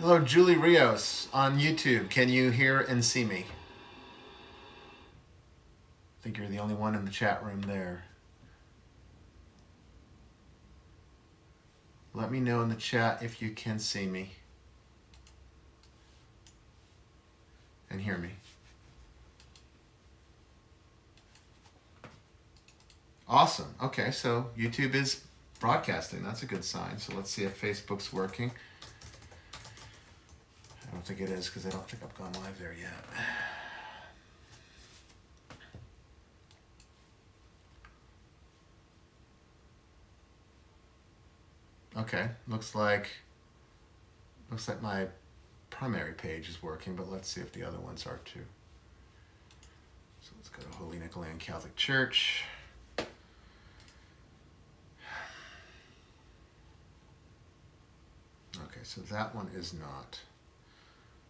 Hello, Julie Rios on YouTube. Can you hear and see me? I think you're the only one in the chat room there. Let me know in the chat if you can see me and hear me. Awesome. Okay, so YouTube is broadcasting. That's a good sign. So let's see if Facebook's working. I don't think it is because I don't think I've gone live there yet. Okay, looks like my primary page is working, but let's see if the other ones are too. So let's go to Holy Nicolaitan Catholic Church. Okay, so that one is not.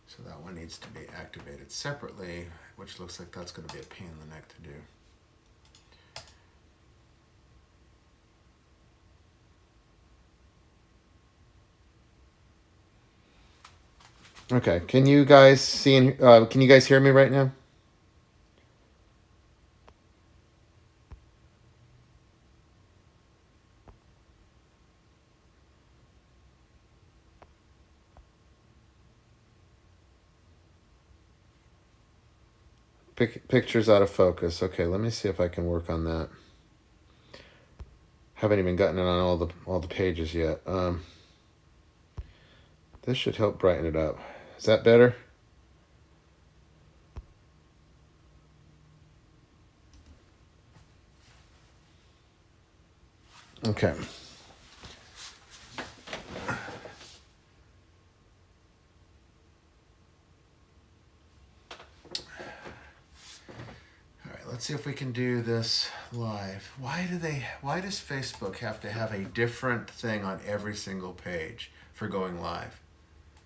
So that one needs to be activated separately, which looks like that's going to be a pain in the neck to do. Okay, can you guys see? Can you guys hear me right now? Pictures out of focus. Okay, let me see if I can work on that. Haven't even gotten it on all the pages yet. This should help brighten it up. Is that better? Okay. Let's see if we can do this live. Why does Facebook have to have a different thing on every single page for going live?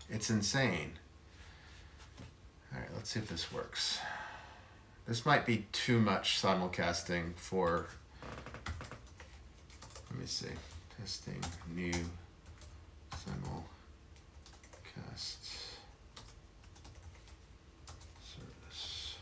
It's insane. All right, let's see if this works. This might be too much simulcasting for, let me see, testing new simulcast service.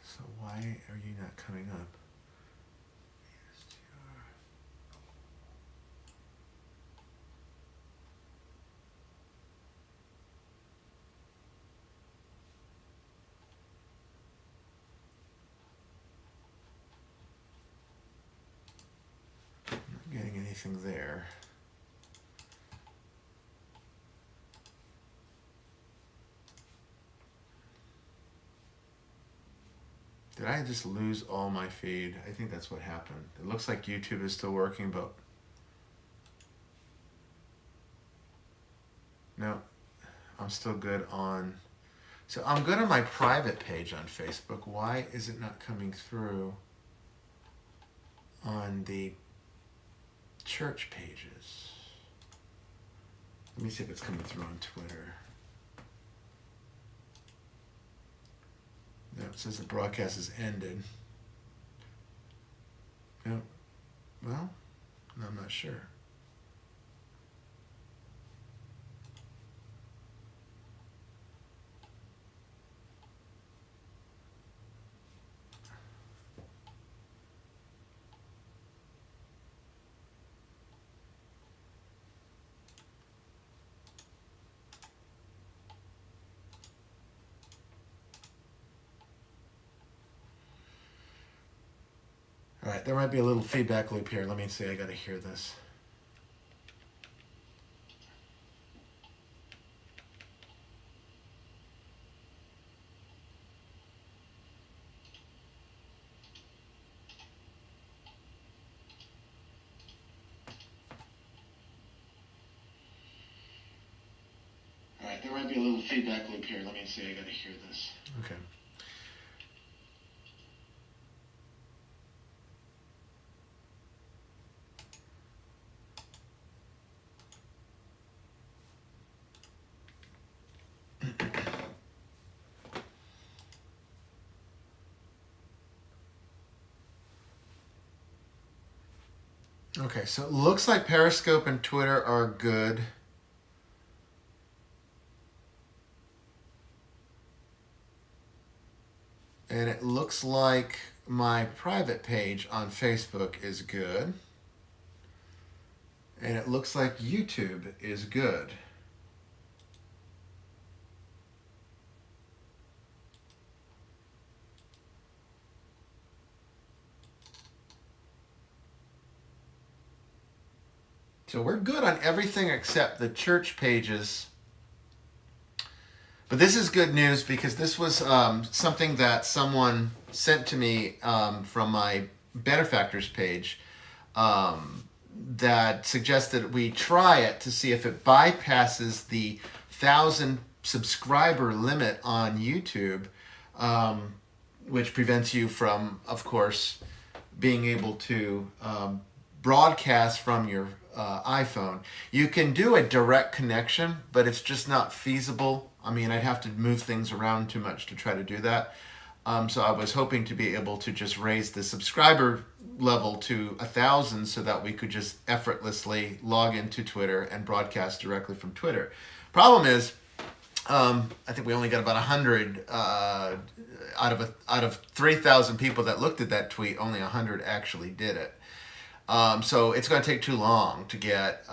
So why are you not coming up? Not getting anything there. Did I just lose all my feed? I think that's what happened. It looks like YouTube is still working, but no, I'm still good on. So I'm good on my private page on Facebook. Why is it not coming through on the church pages? Let me see if it's coming through on Twitter. No, it says the broadcast has ended. No, well, I'm not sure. All right, there might be a little feedback loop here. Let me see, I gotta hear this. right, there might be a little feedback loop here. Let me see, I gotta hear this. Okay. Okay, so it looks like Periscope and Twitter are good. And it looks like my private page on Facebook is good. And it looks like YouTube is good. So we're good on everything except the church pages. But this is good news because this was something that someone sent to me from my benefactors page that suggested we try it to see if it bypasses the 1,000 subscriber limit on YouTube, which prevents you from, of course, being able to broadcast from your iPhone. You can do a direct connection, but it's just not feasible. I mean, I'd have to move things around too much to try to do that. So I was hoping to be able to just raise the subscriber level to 1,000 so that we could just effortlessly log into Twitter and broadcast directly from Twitter. Problem is, I think we only got about 100 out of 3,000 people that looked at that tweet. Only 100 actually did it. So it's going to take too long to get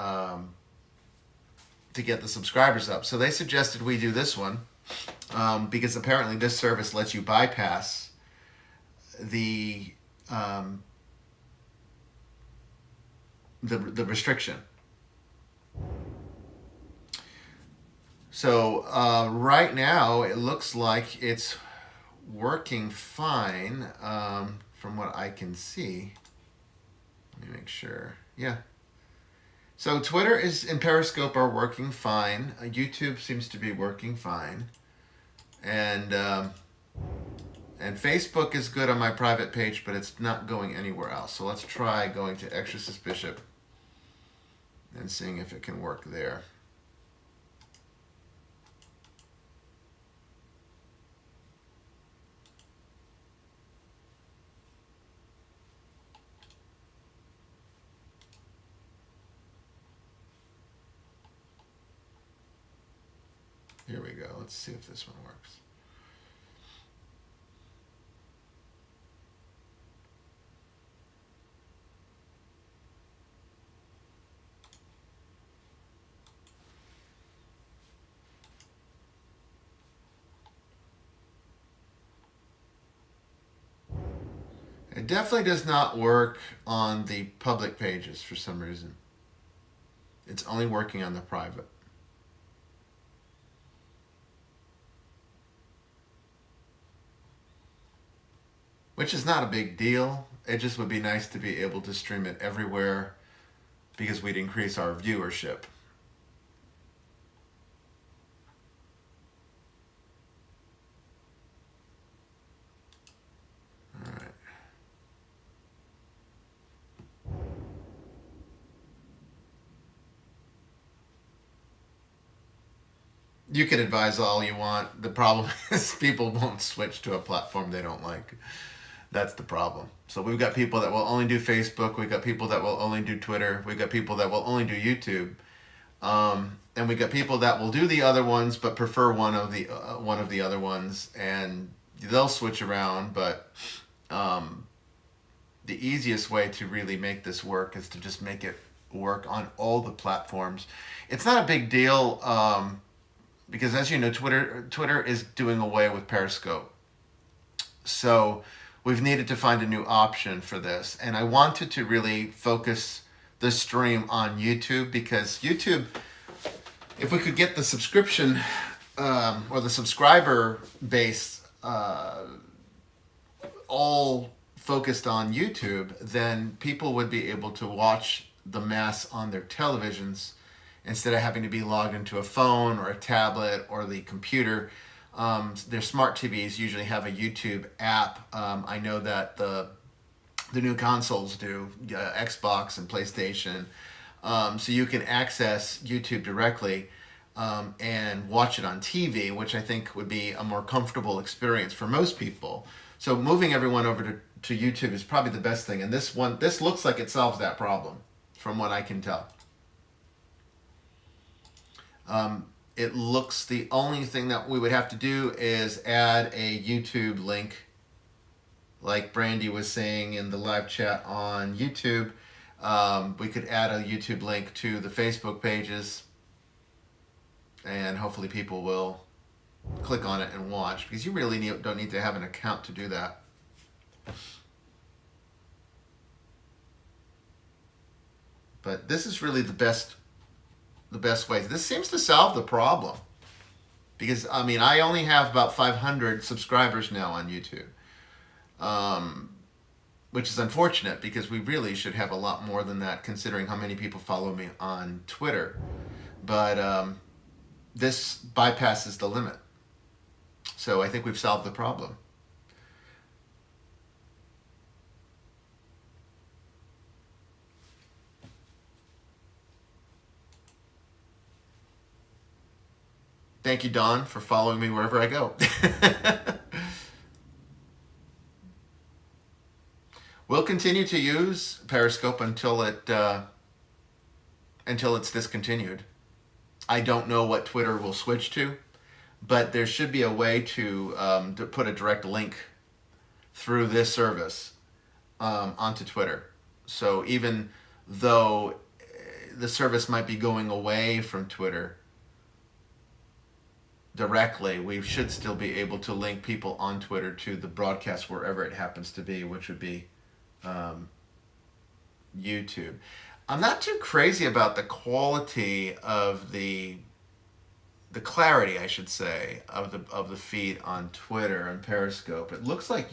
the subscribers up. So they suggested we do this one because apparently this service lets you bypass the restriction. So right now it looks like it's working fine from what I can see. Let me make sure. Yeah. So Twitter and Periscope are working fine. YouTube seems to be working fine. And Facebook is good on my private page, but it's not going anywhere else. So let's try going to Exorcist Bishop and seeing if it can work there. Here we go. Let's see if this one works. It definitely does not work on the public pages for some reason. It's only working on the private. Which is not a big deal. It just would be nice to be able to stream it everywhere because we'd increase our viewership. All right. You can advise all you want. The problem is people won't switch to a platform they don't like. That's the problem. So we've got people that will only do Facebook. We've got people that will only do Twitter. We've got people that will only do YouTube. And we've got people that will do the other ones but prefer one of the other ones. And they'll switch around. But the easiest way to really make this work is to just make it work on all the platforms. It's not a big deal because, as you know, Twitter is doing away with Periscope. So we've needed to find a new option for this. And I wanted to really focus the stream on YouTube because YouTube, if we could get the subscription or the subscriber base all focused on YouTube, then people would be able to watch the Mass on their televisions instead of having to be logged into a phone or a tablet or the computer. Their smart TVs usually have a YouTube app. I know that the new consoles do, Xbox and PlayStation. So you can access YouTube directly and watch it on TV, which I think would be a more comfortable experience for most people. So moving everyone over to YouTube is probably the best thing. And this looks like it solves that problem, from what I can tell. It looks the only thing that we would have to do is add a YouTube link, like Brandy was saying in the live chat on YouTube. We could add a YouTube link to the Facebook pages, and hopefully people will click on it and watch, because you really don't need to have an account to do that. But this is really the best way. This seems to solve the problem, because I mean, I only have about 500 subscribers now on YouTube, which is unfortunate, because we really should have a lot more than that, considering how many people follow me on Twitter. But this bypasses the limit. So I think we've solved the problem. Thank you, Don, for following me wherever I go. We'll continue to use Periscope until it's discontinued. I don't know what Twitter will switch to, but there should be a way to put a direct link through this service onto Twitter. So even though the service might be going away from Twitter directly, we should still be able to link people on Twitter to the broadcast wherever it happens to be, which would be YouTube. I'm not too crazy about the quality of the clarity, I should say, of the feed on Twitter and Periscope. It looks like,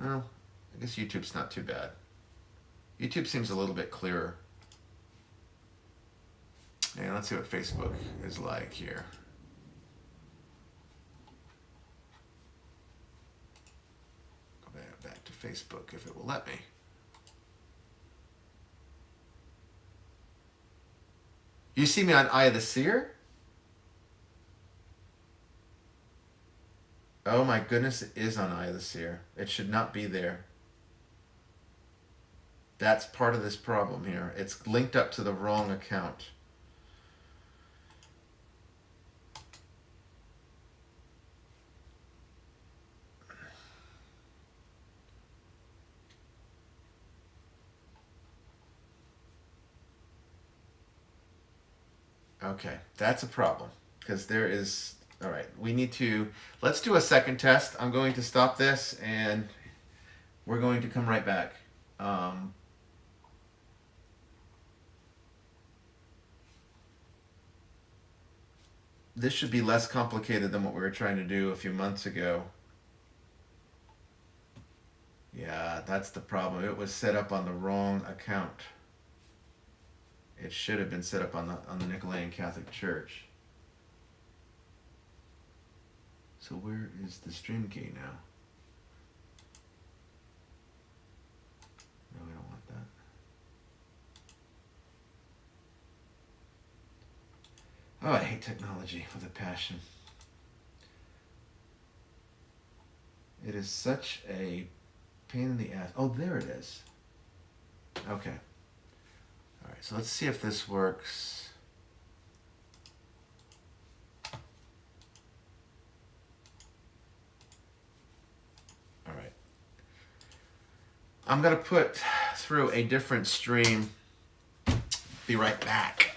well, I guess YouTube's not too bad. YouTube seems a little bit clearer. Yeah, let's see what Facebook is like here. Go back to Facebook if it will let me. You see me on EyeoftheSeer? Oh my goodness, it is on EyeoftheSeer. It should not be there. That's part of this problem here. It's linked up to the wrong account. Okay, that's a problem, because there is, all right, let's do a second test. I'm going to stop this and we're going to come right back. This should be less complicated than what we were trying to do a few months ago. Yeah, that's the problem. It was set up on the wrong account. It should have been set up on the Nicolaitan Catholic Church. So where is the stream key now? No, we don't want that. Oh, I hate technology with a passion. It is such a pain in the ass. Oh, there it is. Okay. All right, so let's see if this works. All right. I'm going to put through a different stream. Be right back.